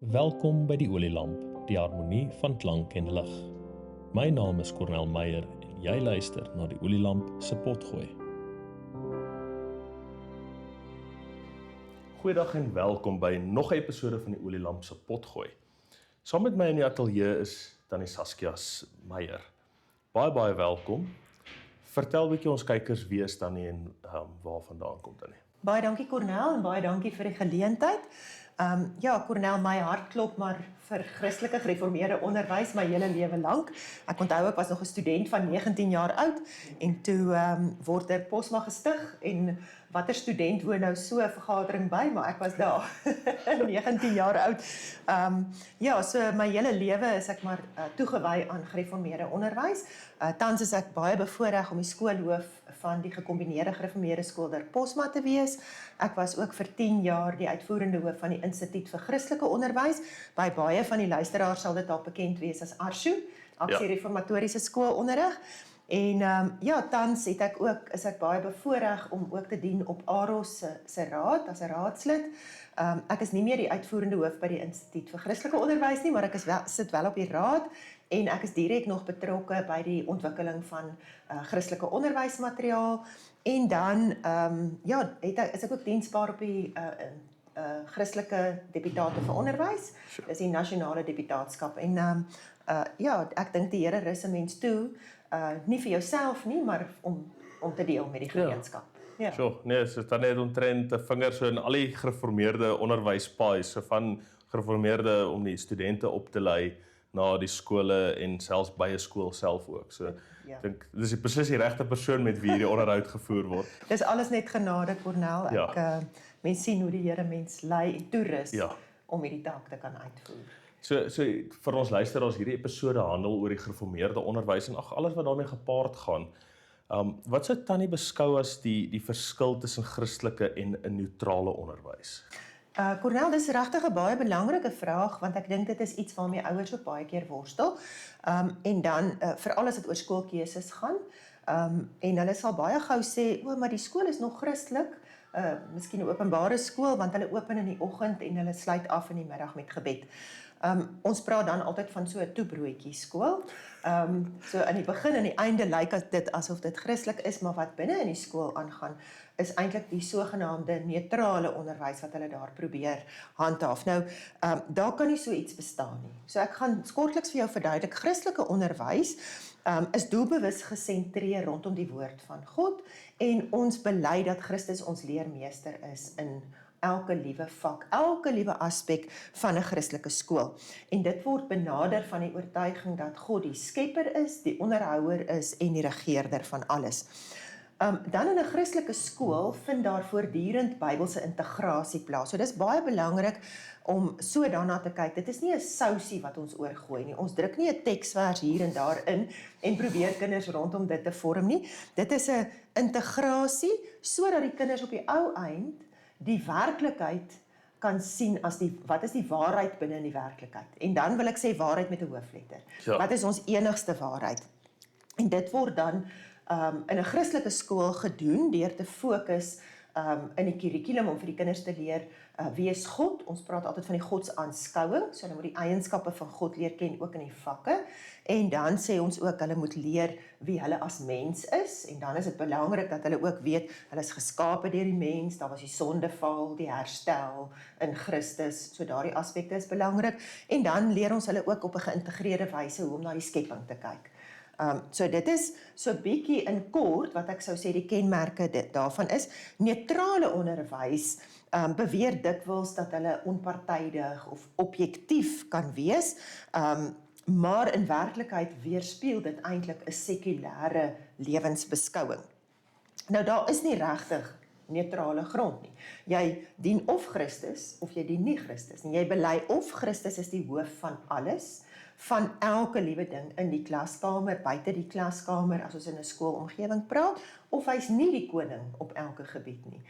Welkom by die Olielamp, die harmonie van klank en lig. My naam is Cornel Meyer en jy luister na die Olielamp se potgooi. Goeiedag en welkom by nog 'n episode van die Olielamp se potgooi. Saam met my in die ateljee is Tannie Saskia Meyer. Baie welkom. Vertel 'n bietjie ons kykers wie is Tannie en waar vandaan kom Tannie? Baie dankie Cornel en baie dankie vir die geleentheid. Cornel, my hart klop maar vir Christelike gereformeerde onderwys my hele lewe lank. Ek onthou ek was nog 'n student van 19 jaar oud en toe word Posma gestig en watter student woon nou so 'n vergadering by, maar ek was daar 19 jaar oud. So my hele lewe is ek maar toegewy aan gereformeerde onderwys. Tans is ek baie bevoorreg om die skoolhoof van die gekombineerde gereformeerde skool Posma te wees. Ek was ook vir 10 jaar die uitvoerende hoof van die Instituut vir Christelike Onderwys. By baie van die luisteraars sal dit dalk bekend wees as ARSU, Aksie Reformatoriese Skoolonderrig. En tans is ek baie bevoorreg om ook te dien op AROS se raad, as 'n raadslid. Ek is nie meer die uitvoerende hoof by die Instituut vir Christelike Onderwys nie, maar ek sit wel op die raad en ek is direk nog betrokke by die ontwikkeling van Christelike onderwysmateriaal. En dan is ek ook diensbaar op die Christelike Deputate vir Onderwys. Dis die nasionale deputaatskap. En ek dink die Here rus 'n mens toe, nie vir jouself nie, maar om te deel met die gemeenskap. Ja. Sure, nee, so dan net omtrent 'n vinger so in al die gereformeerde onderwyspaais, so van gereformeerde om die studente op te lei na die skole en selfs by 'n skool self ook. So ek dink dis presies die regte persoon met wie hierdie onderhoud gevoer word. Dis alles net genade, Cornel. Mens sien hoe die Here mens lei en toerus om hierdie taak te kan uitvoer. So vir ons luisteraars, hierdie episode handel oor die gereformeerde onderwys en alles wat daarmee gepaard gaan. Wat sou Tannie beskou as die verskil tussen Christelike en 'n neutrale onderwys? Cornel, dis regtig 'n baie belangrike vraag, want ek dink dit is iets waarmee ouers ook baie keer worstel. En dan, veral as dit oor skoolkeuses gaan, en hulle sal baie gou sê, maar die skool is nog Christelik, miskien 'n openbare skool, want hulle open in die oggend en hulle sluit af in die middag met gebed. Ons praat dan altyd van so 'n toebroodjie skool. So aan die begin en die einde lyk dit asof dit Christelik is, maar wat binne in die skool aangaan, is eintlik die sogenaamde neutrale onderwys wat hulle daar probeer handhaaf. Nou, daar kan nie so iets bestaan nie. So ek gaan kortliks vir jou verduidelik. Christelike onderwys is doelbewus gesentreer rondom die woord van God en ons bely dat Christus ons leermeester is in elke liewe vak, elke liewe aspek van 'n Christelike skool. En dit word benader van die oortuiging dat God die skepper is, die onderhouer is en die regeerder van alles. Dan in 'n Christelike skool vind daar voortdurend Bybelse integrasie plaas. So dis baie belangrik om so daarna te kyk. Dit is nie 'n sousie wat ons oorgooi nie. Ons druk nie 'n teksvers hier en daar in en probeer kinders rondom dit te vorm nie. Dit is 'n integrasie sodat die kinders op die ou eind die werklikheid kan sien as wat is die waarheid binne in die werklikheid. En dan wil ek sê waarheid met 'n hoofletter. Ja. Wat is ons enigste waarheid? En dit word dan in 'n Christelike skool gedoen deur te fokus in die kurrikulum om vir die kinders te leer wie is God. Ons praat altyd van die godsaanskouing, so hulle moet die eienskappe van God leer ken ook in die vakke. En dan sê ons ook hulle moet leer wie hulle as mens is en dan is dit belangrik dat hulle ook weet hulle is geskape deur die mens, daar was die sondeval, die herstel in Christus. So daardie aspekte is belangrik en dan leer ons hulle ook op 'n geïntegreerde wyse hoe om na die skepping te kyk. So dit is so bietjie in kort wat ek sou sê die kenmerke daarvan is. Neutrale onderwys beweer dikwels dat hulle onpartydig of objektief kan wees, maar in werklikheid weerspieël dit eintlik 'n sekulêre lewensbeskouing. Nou daar is nie regtig neutrale grond nie. Jy dien of Christus of jy dien nie Christus nie. Jy bely of Christus is die hoof van alles, van elke liewe ding in die klaskamer, buite die klaskamer, as ons in 'n skoolomgewing praat, of hy's nie die koning op elke gebied nie.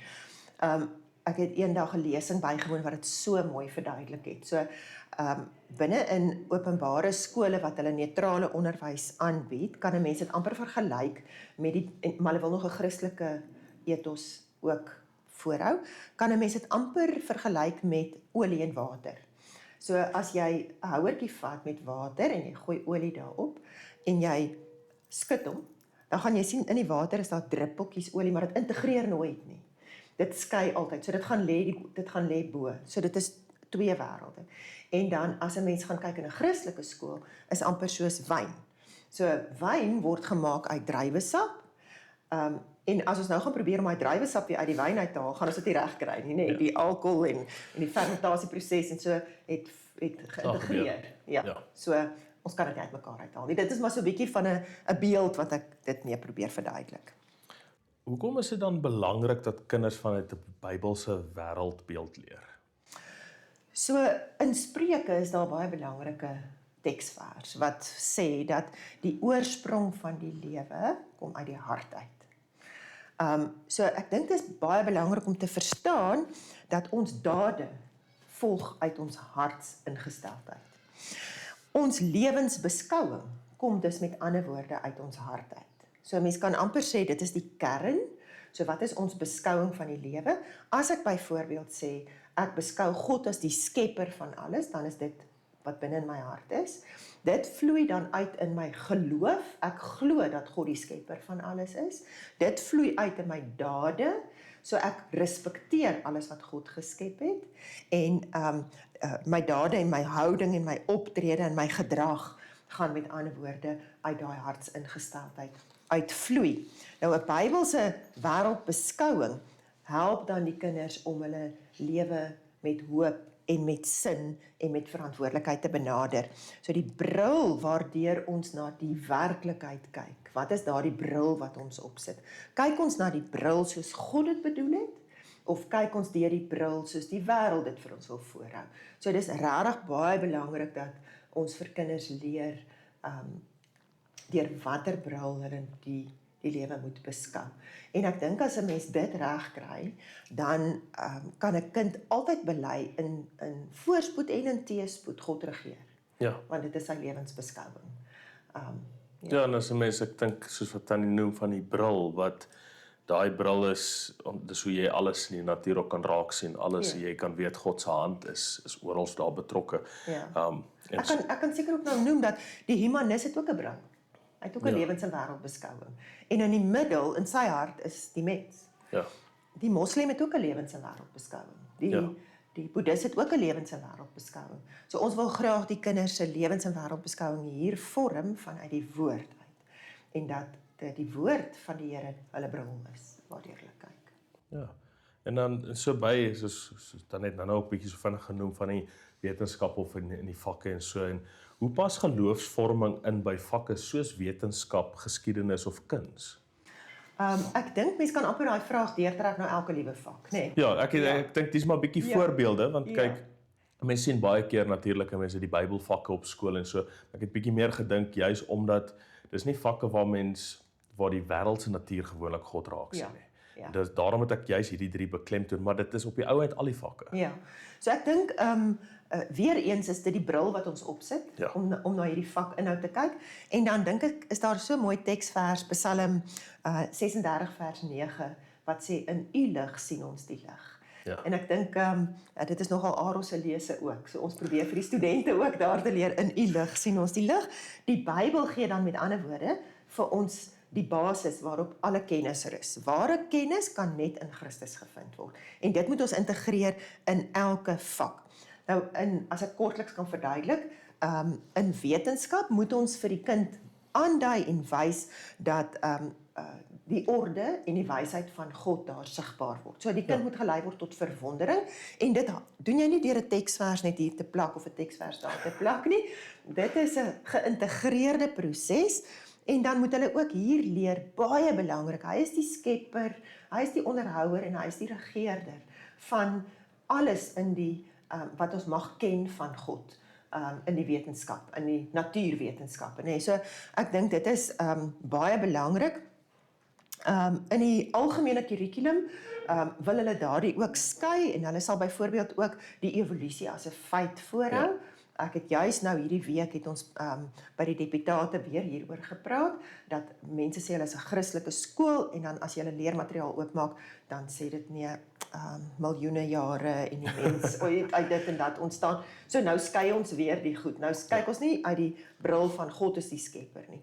Ek het eendag 'n lesing bygewoon wat dit so mooi verduidelik het. So, binne in openbare skole wat hulle neutrale onderwys aanbied, kan 'n mens dit amper vergelyk met maar hulle wil nog 'n Christelike ethos ook voorhou, kan 'n mens dit amper vergelyk met olie en water. So as jy 'n houertjie vat met water en jy gooi olie daarop en jy skud hom, dan gaan jy sien in die water is daar druppeltjies olie, maar dit integreer nooit nie. Dit skei altyd. So dit gaan lê bo. So dit is twee wêrelde. En dan as 'n mens gaan kyk in 'n Christelike skool, is amper soos wyn. So wyn word gemaak uit druiwesap. En as ons nou gaan probeer om daai druiwesap weer uit die wyn uit te haal, gaan ons dit nie reg kry nie, nê? Die alkohol en die fermentasieproses en so het geïntegreer. Ja. So ons kan dit nie uitmekaar uithaal nie. Dit is maar so 'n bietjie van 'n beeld wat ek dit mee probeer verduidelik. Hoekom is dit dan belangrik dat kinders vanuit 'n Bybelse wêreldbeeld leer? So in Spreuke is daar baie belangrike teksvers wat sê dat die oorsprong van die lewe kom uit die hart uit. So ek dink dit is baie belangrik om te verstaan dat ons dade volg uit ons hartsingesteldheid. Ons lewensbeskouing kom dus met ander woorde uit ons hart uit. So mens kan amper sê dit is die kern. So wat is ons beskouing van die lewe? As ek byvoorbeeld sê ek beskou God as die skepper van alles, dan is dit wat binne in my hart is. Dit vloei dan uit in my geloof. Ek glo dat God die skepper van alles is. Dit vloei uit in my dade. So ek respekteer alles wat God geskep het. En my dade en my houding en my optrede en my gedrag gaan met ander woorde uit daai hartsingesteldheid uitvloei. Nou 'n Bybelse wêreldbeskouing help dan die kinders om hulle lewe met hoop en met sin en met verantwoordelikheid te benader. So die bril waardeur ons na die werklikheid kyk. Wat is daardie bril wat ons opsit? Kyk ons na die bril soos God dit bedoel het? Of kyk ons deur die bril soos die wêreld dit vir ons wil voorhou? So dis regtig baie belangrik dat ons vir kinders leer deur watter bril hulle die lewe moet beskou. En ek dink as 'n mens dit reg kry, dan kan 'n kind altyd bely in voorspoed en in teëspoed God regeer. Ja. Want dit is sy lewensbeskouing. Ja, en as 'n mens, ek dink soos wat Tannie noem van die bril, wat daai bril is, dis hoe jy alles in die natuur ook kan raak sien, alles jy kan weet God se hand is oral daar betrokke. Ja. Ek kan seker ook nou noem dat die humanis het ook 'n bril. Hy het ook 'n lewens- en wêreldbeskouing. En in die middel, in sy hart, is die mens. Ja. Die moslim het ook 'n lewens- en wêreldbeskouing. Die boeddhis het ook 'n lewens- en wêreldbeskouing. So ons wil graag die kinders se lewens- en wêreldbeskouing hier vorm vanuit die woord uit. En dat die woord van die Here hulle bril is, waardeur hulle kyk. Ja. En dan so by, soos dan net nou 'n bietjie so vinnig genoem van die wetenskap of in die vakke en so, en hoe pas geloofsvorming in by vakke soos wetenskap, geskiedenis of kuns? Ek dink mense kan amper daai vraag deurtrek na elke liewe vak, nê? Ja, ek dink dis maar 'n bietjie voorbeelde, want kyk, mense sien baie keer natuurlik mense die Bybelvakke op skool en so. Ek het bietjie meer gedink juis omdat dis nie vakke waar die wêreldse natuur gewoonlik God raak sien nie. Ja. Dus daarom het ek juis hierdie 3 beklemtoon, maar dit is op die ou uit al die vakke. Ja. So ek dink weer eens is dit die bril wat ons opsit om na hierdie vakinhoud te kyk. En dan dink ek is daar so 'n mooi teksvers, Psalm 36 vers 9 wat sê in u lig sien ons die lig. Ja. En ek dink dit is nogal Aaron se lese ook. So ons probeer vir die studente ook daar te leer in u lig sien ons die lig. Die Bybel gee dan met ander woorde vir ons die basis waarop alle kennis rus. Ware kennis kan net in Christus gevind word. En dit moet ons integreer in elke vak. Nou, as ek kortliks kan verduidelik, in wetenskap moet ons vir die kind aandui en wys dat die orde en die wysheid van God daar sigbaar word. So die kind moet gelei word tot verwondering, en dit doen jy nie deur 'n teksvers net hier te plak of 'n teksvers daar te plak nie. Dit is 'n geïntegreerde proses. En dan moet hulle ook hier leer, baie belangrik, hy is die skepper, hy is die onderhouer en hy is die regeerder van alles in die wat ons mag ken van God in die wetenskap, in die natuurwetenskappe. Nee, so ek dink dit is baie belangrik. In die algemene kurrikulum wil hulle daardie ook skei en hulle sal byvoorbeeld ook die evolusie as 'n feit voorhou. Ja. Ek het juis nou hierdie week het ons by die deputate weer hieroor gepraat, dat mense sê hulle is 'n Christelike skool en dan as jy hulle leermateriaal oopmaak, dan sê dit nee, miljoene jare en die mens uit dit en dat ontstaan. So nou skei ons weer die goed. Nou kyk ons nie uit die bril van God is die skepper nie.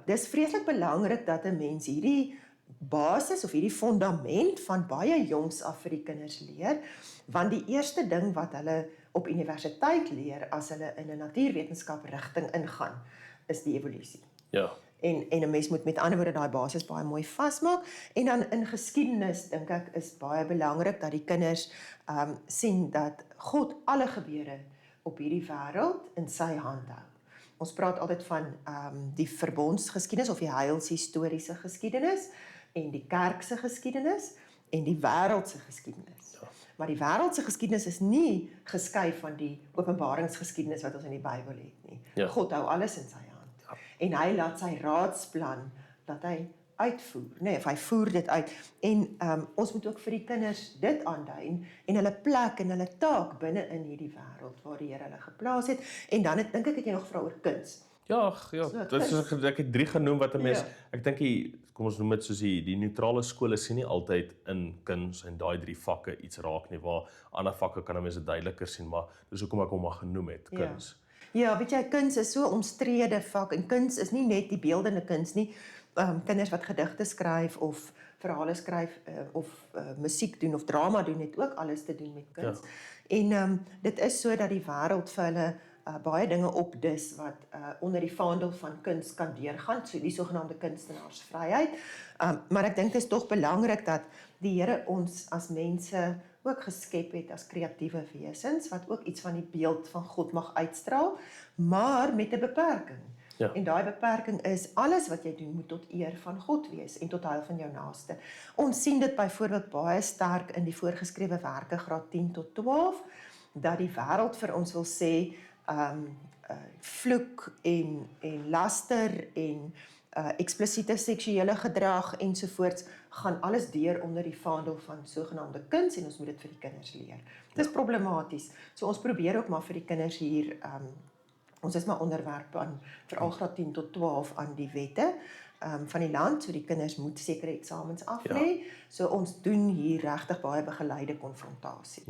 Dis vreeslik belangrik dat 'n mens hierdie basis of hierdie fondament van baie jongs af vir die kinders leer, want die eerste ding wat hulle op universiteit leer as hulle in 'n natuurwetenskap rigting ingaan, is die evolusie. Ja. En 'n mens moet met ander woorde daai basis baie mooi vasmaak. En dan in geskiedenis dink ek is baie belangrik dat die kinders sien dat God alle gebeure op hierdie wêreld in sy hand hou. Ons praat altyd van die verbondsgeskiedenis of die heilshistoriese geskiedenis en die kerk se geskiedenis en die wêreld se geskiedenis. Ja. Maar die wêreld se geskiedenis is nie geskei van die openbaringsgeskiedenis wat ons in die Bybel het nie. Ja. God hou alles in sy hand. En hy laat sy raadsplan dat hy uitvoer, of hy voer dit uit. En ons moet ook vir die kinders dit aandui en hulle plek en hulle taak binne in hierdie wêreld waar die Here hulle geplaas het. En dan dink ek het jy nog vra oor kuns. Ja, ek het 3 genoem wat 'n mens, ek dink kom ons noem dit soos die neutrale skole sien nie altyd in kuns en daai 3 vakke iets raak nie, waar ander vakke kan 'n mens dit duideliker sien, maar dis hoekom ek hom maar genoem het, kuns. Ja, weet jy, kuns is so 'n omstrede vak en kuns is nie net die beeldende kuns nie. Kinders wat gedigte skryf of verhale skryf of musiek doen of drama doen het ook alles te doen met kuns. Ja. En dit is so dat die wêreld vir hulle baie dinge opdis wat onder die vaandel van kuns kan deurgaan, so die sogenaamde kunstenaarsvryheid. Maar ek dink dit is tog belangrik dat die Here ons as mense ook geskep het as kreatiewe wesens, wat ook iets van die beeld van God mag uitstraal, maar met 'n beperking. Ja. En daai beperking is, alles wat jy doen moet tot eer van God wees en tot heil van jou naaste. Ons sien dit byvoorbeeld baie sterk in die voorgeskrewe werke graad 10 tot 12, dat die wêreld vir ons wil sê, vloek en laster en eksplisiete seksuele gedrag ensovoorts, gaan alles deur onder die vaandel van sogenaamde kuns en ons moet dit vir die kinders leer. Dit is problematies. So ons probeer ook maar vir die kinders hier, ons is maar onderwerp aan, veral graad 10 tot 12 aan die wette van die land, so die kinders moet sekere eksamens aflê. So ons doen hier regtig baie begeleide konfrontasie.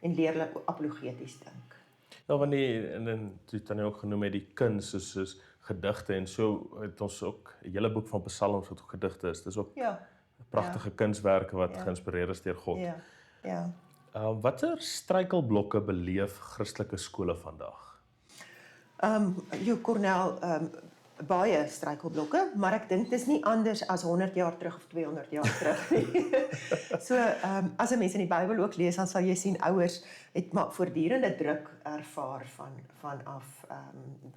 En leer hulle apologeties dink. Ja, want en toe het ook genoem het die kuns soos gedigte en so het ons ook 'n hele boek van psalms wat gedigte is. Dis ook pragtige kunswerke wat geïnspireer is deur God. Watter struikelblokke beleef Christelike skole vandag? Cornel, baie struikelblokke, maar ek dink dis nie anders as 100 jaar terug of 200 jaar terug nie. So, as 'n mens in die Bybel ook lees, dan sal jy sien ouers het maar voortdurende druk ervaar vanaf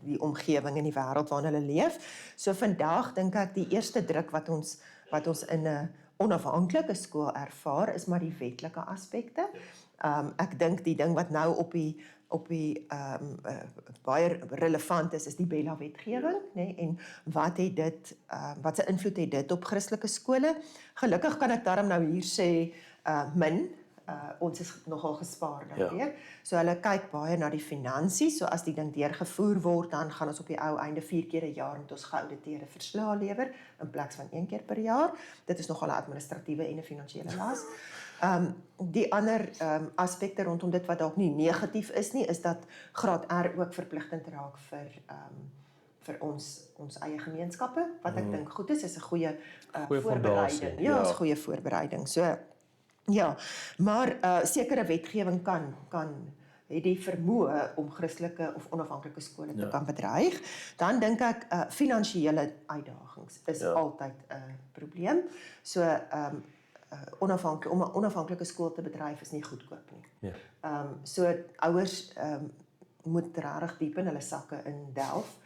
die omgewing en die wêreld waarin hulle leef. So vandag dink ek die eerste druk wat ons in 'n onafhanklike skool ervaar is maar die wetlike aspekte. Ek dink die ding wat nou op die baie relevant is die Bella-wetgewing, nê, en wat se invloed het dit op Christelike skole? Gelukkig kan ek daarom nou hier sê min. Ons is nogal gespaar daardeur. So hulle kyk baie na die finansies, so as die ding deurgevoer word, dan gaan ons op die ou einde 4 keer 'n jaar met ons geauditeerde verslae lewer, in plaas van 1 keer per jaar. Dit is nogal 'n administratiewe en 'n finansiële las. Die ander aspekte rondom dit wat dalk nie negatief is nie, is dat graad R ook verpligtend raak vir ons eie gemeenskappe, wat ek dink goed is 'n goeie voorbereiding. Ja, is 'n goeie voorbereiding. So ja, maar sekere wetgewing het die vermoë om Christelike of onafhanklike skole te kan bedreig. Dan dink ek finansiële uitdagings is altyd 'n probleem. So om 'n onafhanklike skool te bedryf is nie goedkoop nie. So ouers moet regtig diep in hulle sakke indelf.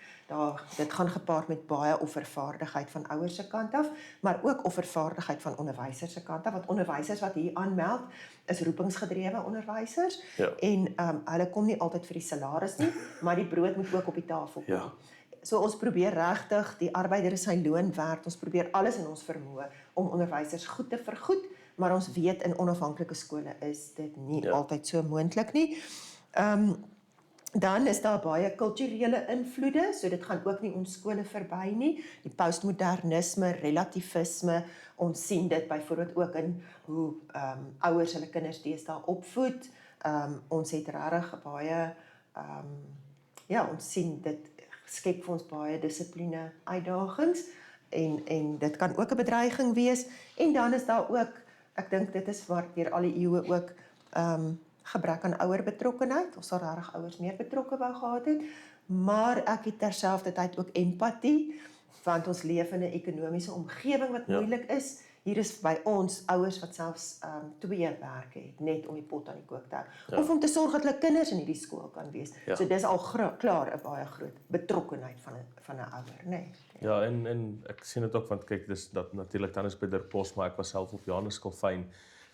Dit gaan gepaard met baie offervaardigheid van ouers se kant af, maar ook offervaardigheid van onderwysers se kant af, want onderwysers wat hier aanmeld is roepingsgedrewe onderwysers en hulle kom nie altyd vir die salaris nie, maar die brood moet ook op die tafel kom. So ons probeer regtig, die arbeider is sy loon werd, ons probeer alles in ons vermoë om onderwysers goed te vergoed, maar ons weet in onafhanklike skole is dit nie altyd so moontlik nie. Dan is daar baie kulturele invloede, so dit gaan ook nie ons skole verby nie. Die postmodernisme, relativisme, ons sien dit byvoorbeeld ook in hoe ouers hulle kinders deesdae opvoed. Ons het regtig baie ja, ons sien dit skep vir ons baie dissipline uitdagings en dit kan ook 'n bedreiging wees. En dan is daar ook, ek dink dit is waar deur al die eeue ook gebrek aan ouer betrokkenheid. Ons sal regtig ouers meer betrokke wou gehad het, maar ek het terselfdertyd ook empatie, want ons leef in 'n ekonomiese omgewing wat moeilik is. Hier is by ons ouers wat selfs 2 werke het, net om die pot aan die kook te hou. Of om te sorg dat hulle kinders in hierdie skool kan wees. So dis al klaar 'n baie groot betrokkenheid van 'n ouer, né? Ja, en ek sien dit ook, want kyk, dis dat natuurlik dan is by Der Pos, maar ek was self op Johanneskolfyn,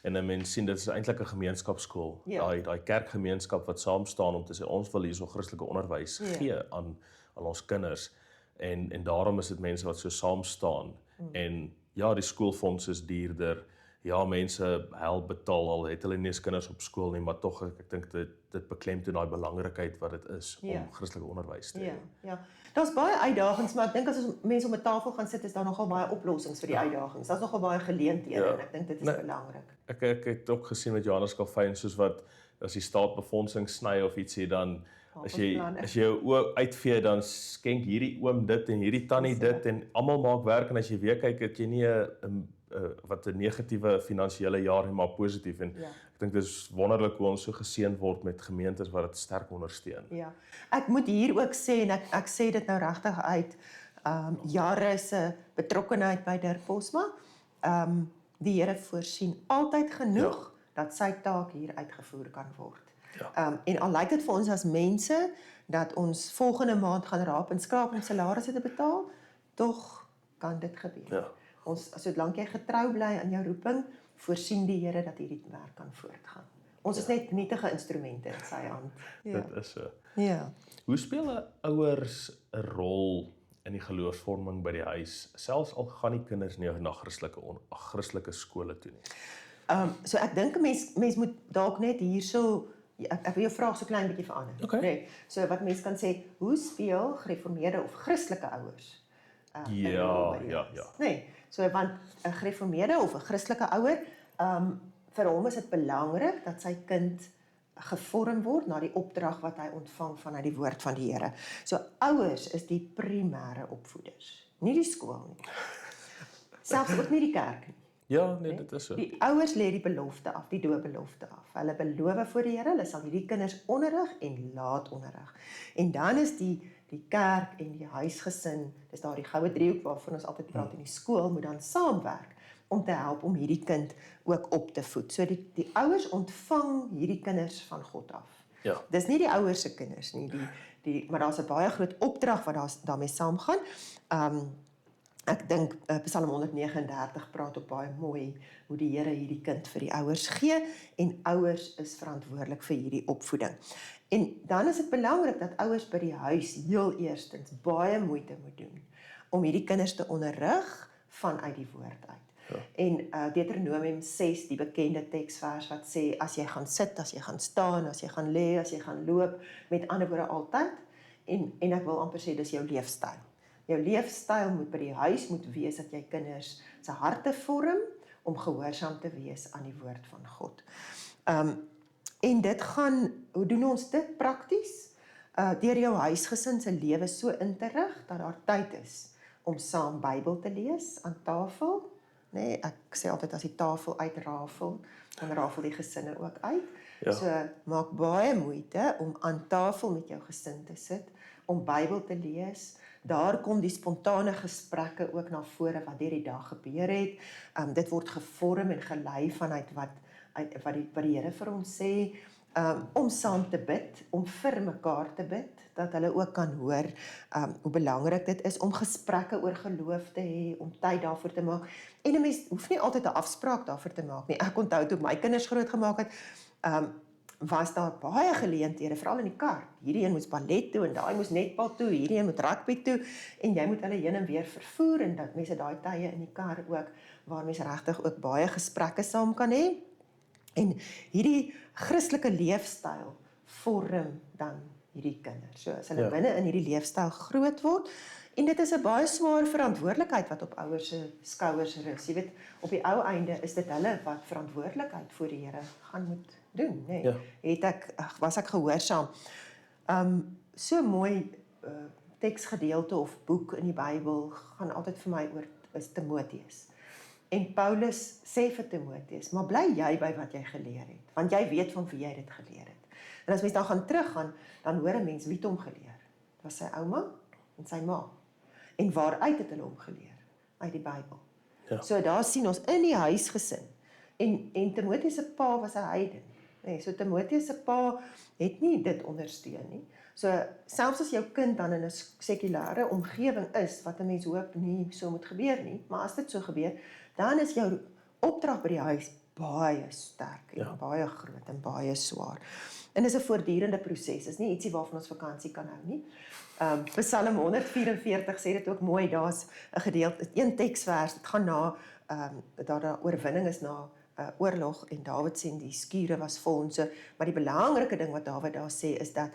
en 'n mens sien dit is eintlik 'n gemeenskapskool. Daai kerkgemeenskap wat saam staan om te sê ons wil hierso Christelike onderwys gee aan ons kinders. En daarom is dit mense wat so saam staan. En ja, die skoolfonds is duurder. Ja, mense help betaal al het hulle nie eens kinders op skool nie, maar tog ek dink dit beklemtoon daai belangrikheid wat dit is om Christelike onderwys te hê. Ja. Daar's baie uitdagings, maar ek dink as ons mense om 'n tafel gaan sit, is daar nogal baie oplossings vir die uitdagings. Daar's nogal baie geleenthede en ek dink dit is belangrik. Ek het ook gesien met Johanneskolfyn, soos wat as die staat befondsing sny of ietsie, dan as jy jou oë uitvee, dan skenk hierdie oom dit en hierdie tannie dit en almal maak werk, en as jy weer kyk, het jy nie 'n negatiewe finansiële jaar nie, maar positief. En ek dink dit is wonderlik hoe ons so geseënd word met gemeentes wat dit sterk ondersteun. Ja, ek moet hier ook sê, en ek sê dit nou regtig uit, jare se betrokkenheid by Der Posma, die Here voorsien altyd genoeg dat sy taak hier uitgevoer kan word. En al lyk dit vir ons as mense dat ons volgende maand gaan raap en skraap om salarisse te betaal, tog kan dit gebeur. Ons, solank jy getrou bly aan jou roeping, voorsien die Here dat hierdie werk kan voortgaan. Ons is net nietige instrumente in sy hand. Dit is so. Ja. Hoe speel ouers 'n rol in die geloofsvorming by die huis, selfs al gaan die kinders nie na Christelike skole toe nie? So ek dink 'n mens moet dalk net hierso, ek wil jou vraag so klein bietjie verander. Nee, so wat mens kan sê, hoe speel gereformeerde of Christelike ouers? Ja. Nee, so want 'n gereformeerde of 'n Christelike ouer, vir hom is dit belangrik dat sy kind gevorm word na die opdrag wat hy ontvang vanuit die woord van die Here. So ouers is die primêre opvoeders, nie die skool nie. Selfs ook nie die kerk nie. Ja, nee, dit is so. Die ouers lê die belofte af, die doopbelofte af. Hulle beloof voor die Here, hulle sal hierdie kinders onderrig en laat onderrig. En dan is die kerk en die huisgesin, dis daardie goue driehoek waarvan ons altyd praat, in die skool moet dan saamwerk om te help om hierdie kind ook op te voed. So die ouers ontvang hierdie kinders van God af. Dis nie die ouers se kinders nie, maar daar's 'n baie groot opdrag wat daarmee saamgaan. Ek dink Psalm 139 praat ook baie mooi hoe die Here hierdie kind vir die ouers gee, en ouers is verantwoordelik vir hierdie opvoeding. En dan is dit belangrik dat ouers by die huis heel eerstens baie moeite moet doen om hierdie kinders te onderrig vanuit die woord uit. En Deuteronomium 6, die bekende teksvers wat sê, as jy gaan sit, as jy gaan staan, as jy gaan lê, as jy gaan loop, met ander woorde altyd, en ek wil amper sê, dis jou leefstyl. Jou leefstyl moet by die huis moet wees dat jy kinders se harte vorm om gehoorsaam te wees aan die woord van God. En dit gaan, hoe doen ons dit prakties? Deur jou huisgesin se lewe so in te rig dat daar tyd is om saam Bybel te lees aan tafel. Nee, ek sê altyd as die tafel uitrafel, dan rafel die gesinne ook uit. So maak baie moeite om aan tafel met jou gesin te sit, om Bybel te lees. Daar kom die spontane gesprekke ook na vore wat deur die dag gebeur het. Dit word gevorm en gelei vanuit wat die Here vir ons sê, om saam te bid, om vir mekaar te bid, dat hulle ook kan hoor hoe belangrik dit is om gesprekke oor geloof te hê, om tyd daarvoor te maak. En 'n mens hoef nie altyd 'n afspraak daarvoor te maak nie. Ek onthou toe my kinders groot gemaak het, was daar baie geleenthede, veral in die kar. Hierdie een moes ballet toe en daai moes netbal toe, hierdie een moet rugby toe en jy moet hulle heen en weer vervoer, en dat mense daai tye in die kar ook waar mense regtig ook baie gesprekke saam kan hê. En hierdie Christelike leefstyl vorm dan hierdie kinders. So as hulle binne in hierdie leefstyl groot word, en dit is 'n baie swaar verantwoordelikheid wat op ouers se skouers rus. Jy weet, op die ou einde is dit hulle wat verantwoordelikheid voor die Here gaan moet doen, nê. Was ek gehoorsaam. So mooi teksgedeelte of boek in die Bybel gaan altyd vir my oor is Timoteus. En Paulus sê vir Timoteus, maar bly jy by wat jy geleer het, want jy weet van wie jy dit geleer het. En as mens dan gaan teruggaan, dan hoor 'n mens wie het hom geleer. Dit was sy ouma en sy ma. En waaruit het hulle hom geleer? Uit die Bybel. Ja. So daar sien ons in die huisgesin. En Timoteus se pa was 'n heiden. Nee, so Timoteus se pa het nie dit ondersteun nie. So selfs as jou kind dan in 'n sekulêre omgewing is, wat 'n mens hoop nie so moet gebeur nie, maar as dit so gebeur, dan is jou opdrag by die huis baie sterk en baie groot en baie swaar. En dis 'n voortdurende proses. Is nie ietsie waarvan ons vakansie kan hou nie. Psalm 144 sê dit ook mooi. Daar's 'n gedeelte, een teksvers, dit gaan na daar oorwinning is na oorlog en Dawid sê die skure was vol en so, maar die belangrike ding wat Dawid daar sê is dat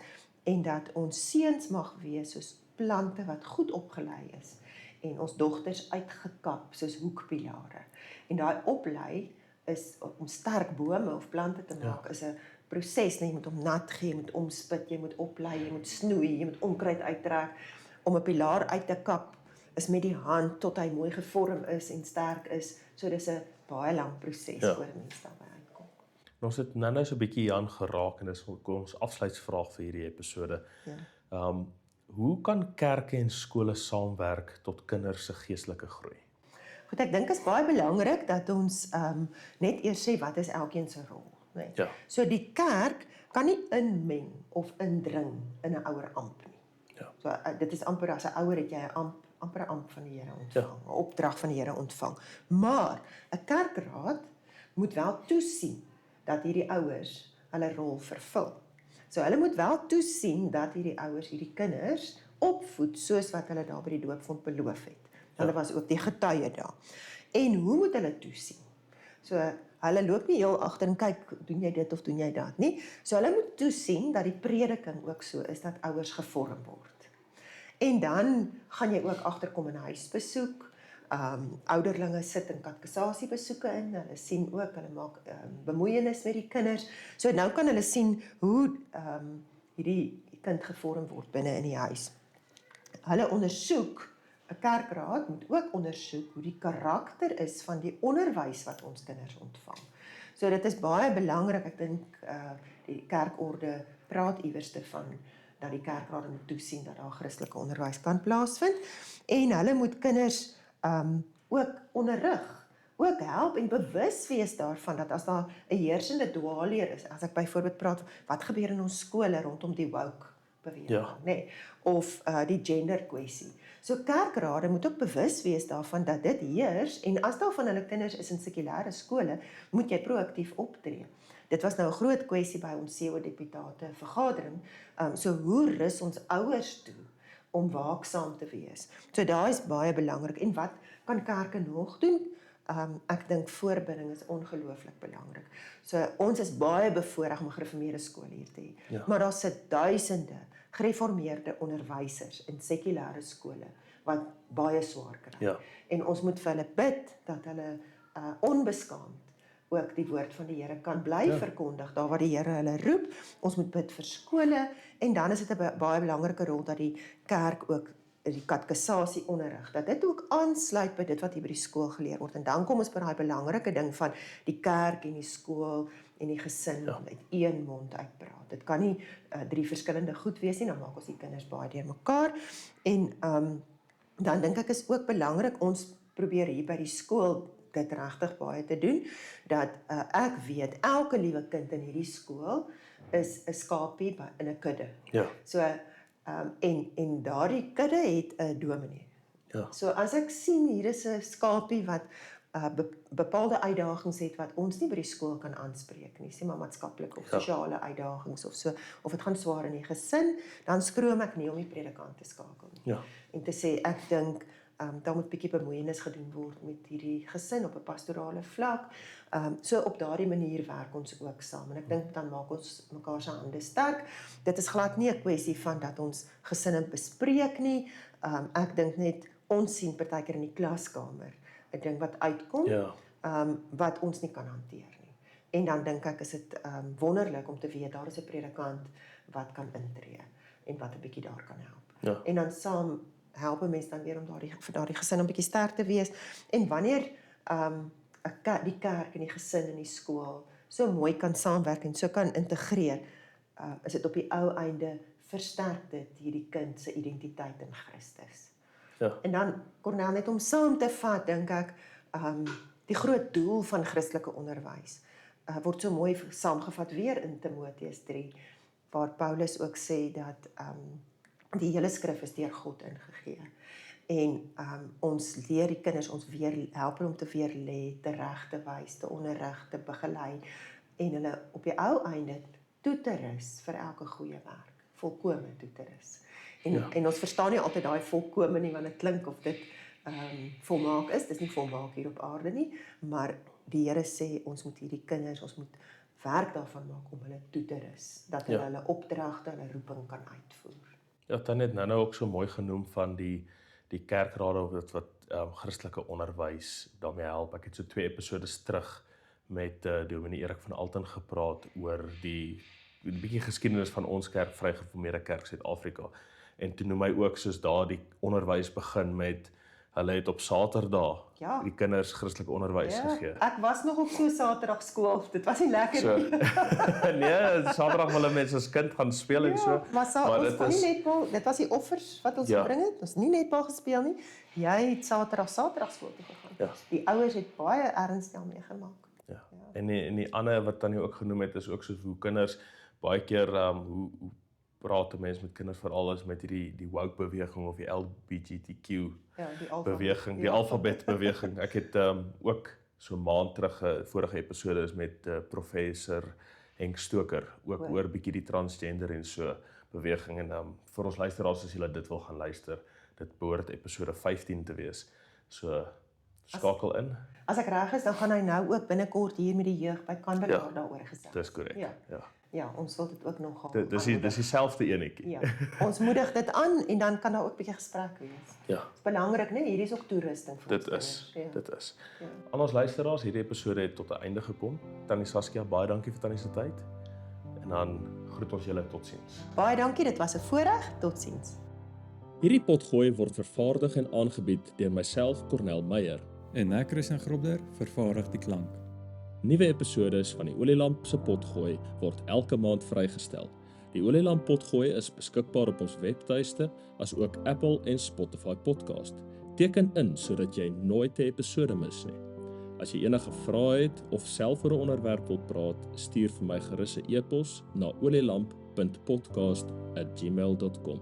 ons seuns mag wees soos plante wat goed opgelei is en ons dogters uitgekap soos hoekpilare. En daai oplei is om sterk bome of plante te maak is 'n proses, jy moet hom nat gee, jy moet omspit, jy moet oplei, jy moet snoei, jy moet onkruid uittrek. Om 'n pilaar uit te kap is met die hand tot hy mooi gevorm is en sterk is. So dis 'n baie lang proses voor mense daarby uitkom. Ons het nou so 'n bietjie Jan geraak en dis ons afsluitsvraag vir hierdie episode. Hoe kan kerke en skole saamwerk tot kinders se geestelike groei? Goed, ek dink is baie belangrik dat ons net eers sê wat is elkeen se rol. Nee. Ja. So die kerk kan nie inmeng of indring in 'n ouer amp nie. Ja. So dit is amper as 'n ouer het jy 'n amper 'n amp van die Here ontvang, 'n opdrag van die Here ontvang. Maar 'n kerkraad moet wel toesien dat hierdie ouers hulle rol vervul. So hulle moet wel toesien dat hierdie ouers hierdie kinders opvoed soos wat hulle daar by die doopvond beloof het. Hulle was ook die getuie daar. En hoe moet hulle toesien? So hulle loop nie heel agter en kyk, doen jy dit of doen jy dat nie. So hulle moet toesien dat die prediking ook so is dat ouers gevorm word. En dan gaan jy ook agterkom in huisbesoek. Ouderlinge sit in katekisasiebesoeke in. Hulle sien ook, hulle maak bemoeienis met die kinders. So nou kan hulle sien hoe hierdie kind gevorm word binne in die huis. Hulle ondersoek, 'n kerkraad moet ook ondersoek hoe die karakter is van die onderwys wat ons kinders ontvang. So dit is baie belangrik, ek dink die kerkorde praat iewers van dat die kerkraad moet toesien dat daar Christelike onderwys kan plaasvind en hulle moet kinders ook onderrig, ook help en bewus wees daarvan dat as daar 'n heersende dwaalleer is, as ek byvoorbeeld praat, wat gebeur in ons skole rondom die woke beweging, nee, of die gender kwessie. So kerkrade moet ook bewus wees daarvan dat dit heers en as daar van hulle kinders is in sekulêre skole, moet jy proaktief optree. Dit was nou 'n groot kwessie by ons CEO-deputate vergadering. So hoe rus ons ouers toe om waaksaam te wees? So daar is baie belangrik. En wat kan kerke nog doen? Ek dink voorbinding is ongelooflik belangrik. So ons is baie bevoorreg om 'n gereformeerde skool hier te hê. Maar daar sit duisende gereformeerde onderwysers in sekulêre skole wat baie swaar kry. En ons moet vir hulle bid dat hulle onbeskaamd ook die woord van die Here kan bly verkondig, daar waar die Here hulle roep. Ons moet bid vir skole en dan is dit 'n baie belangrike rol dat die kerk ook die katekisasie onderrig, dat dit ook aansluit by dit wat hier by die skool geleer word. En dan kom ons by daai belangrike ding van die kerk en die skool en die gesin uit een mond uitpraat. Dit kan nie 3 verskillende goed wees nie, dan maak ons die kinders baie deurmekaar. En dan dink ek is ook belangrik, ons probeer hier by die skool dit regtig baie te doen, dat ek weet, elke liewe kind in hierdie skool is 'n skapie in 'n kudde. So, en daardie kudde het 'n dominee. So as ek sien, hier is 'n skapie wat bepaalde uitdagings het wat ons nie by die skool kan aanspreek nie, sê maar maatskaplike of sosiale uitdagings of so, of dit gaan swaar in die gesin, dan skroom ek nie om die predikant te skakel nie. En te sê, ek dink Daar moet 'n bietjie bemoeienis gedoen word met hierdie gesin op 'n pastorale vlak. So op daardie manier werk ons ook saam en ek dink dan maak ons mekaar se hande sterk. Dit is glad nie 'n kwessie van dat ons gesinne bespreek nie. Ek dink net ons sien partykeer in die klaskamer 'n ding wat uitkom wat ons nie kan hanteer nie. En dan dink ek is dit wonderlik om te weet daar is 'n predikant wat kan intree en wat 'n bietjie daar kan help. Ja. En dan saam help 'n mens dan weer om vir daardie gesin 'n bietjie sterk te wees. En wanneer die kerk en die gesin en die skool so mooi kan saamwerk en so kan integreer, is dit op die ou einde versterk dit hierdie kind se identiteit in Christus. Ja. En dan Cornel net om saam te vat, dink ek, die groot doel van Christelike onderwys word so mooi saamgevat weer in Timoteus 3, waar Paulus ook sê dat die hele skrif is deur God ingegee. En ons leer die kinders, ons weer help om te weer lê, te reg te wys, te onderrig, te begelei en hulle op die ou einde toe te rus vir elke goeie werk, volkome toe te rus. En ons verstaan nie altyd daai volkome nie, want dit klink of dit volmaak is. Dis nie volmaak hier op aarde nie, maar die Here sê ons moet hierdie kinders, ons moet werk daarvan maak om hulle toe te rus, dat hulle hulle opdragte, hulle roeping kan uitvoer. Ja, dan het nou ook so mooi genoem van die kerkrade wat Christelike onderwys daarmee help. Ek het so 2 episodes terug met Dominee Erik van Alten gepraat oor die bietjie geskiedenis van ons kerk, Vrygereformeerde Kerk Suid-Afrika. En toe noem hy ook soos daar die onderwys begin met hulle het op Saterdag die kinders Christelike onderwys gegee. Ek was nog op so Saterdag skool. Dit was nie lekker nie. Nee, Saterdag wil mense as kind gaan speel en so. Maar ons kon nie netbal, dit was die offers wat ons gebring het. Ons nie netbal gespeel nie. Jy het Saterdag skool toe gegaan. Die ouers het baie erns daarmee gemaak. Ja. En die ander wat Tannie ook genoem het is ook soos hoe kinders baie keer hoe praat 'n mens met kinders veral as met die woke beweging of die LGBTQ beweging, die alfabet beweging. Ek het ook so 'n maand terug vorige episode is met professor Henk Stoker ook oor bietjie die transgender en so beweging en vir ons luisteraars as julle dit wil gaan luister, dit behoort episode 15 te wees. So skakel in. As ek reg is, dan gaan hy nou ook binnekort hier met die jeug by Kandelaar daaroor gesels. Dis korrek. Ja, ons wil dit ook nog gaan. Dis dieselfde enetjie. Ja, ons moedig dit aan en dan kan daar ook 'n bietjie gesprek wees. Ja. Dit is belangrik, né? Hierdie is ook toerusting vir dit ons. Dit is. Aan ons luisteraars, hierdie episode het tot 'n einde gekom. Tannie Saskia, baie dankie vir Tannie se tyd. En dan groet ons julle totsiens. Baie dankie, dit was 'n voorreg. Totsiens. Hierdie potgooi word vervaardig en aangebied deur myself, Cornel Meyer. En ek, Christian Grobler, vervaardig die klank. Nuwe episodes van die Olielamp se potgooi word elke maand vrygestel. Die Olielamp potgooi is beskikbaar op ons webtuiste, as ook Apple en Spotify podcast. Teken in sodat jy nooit 'n episode mis nie. As jy enige vrae het of self oor 'n onderwerp wil praat, stuur vir my gerus 'n e-pos na olielamp.podcast@gmail.com.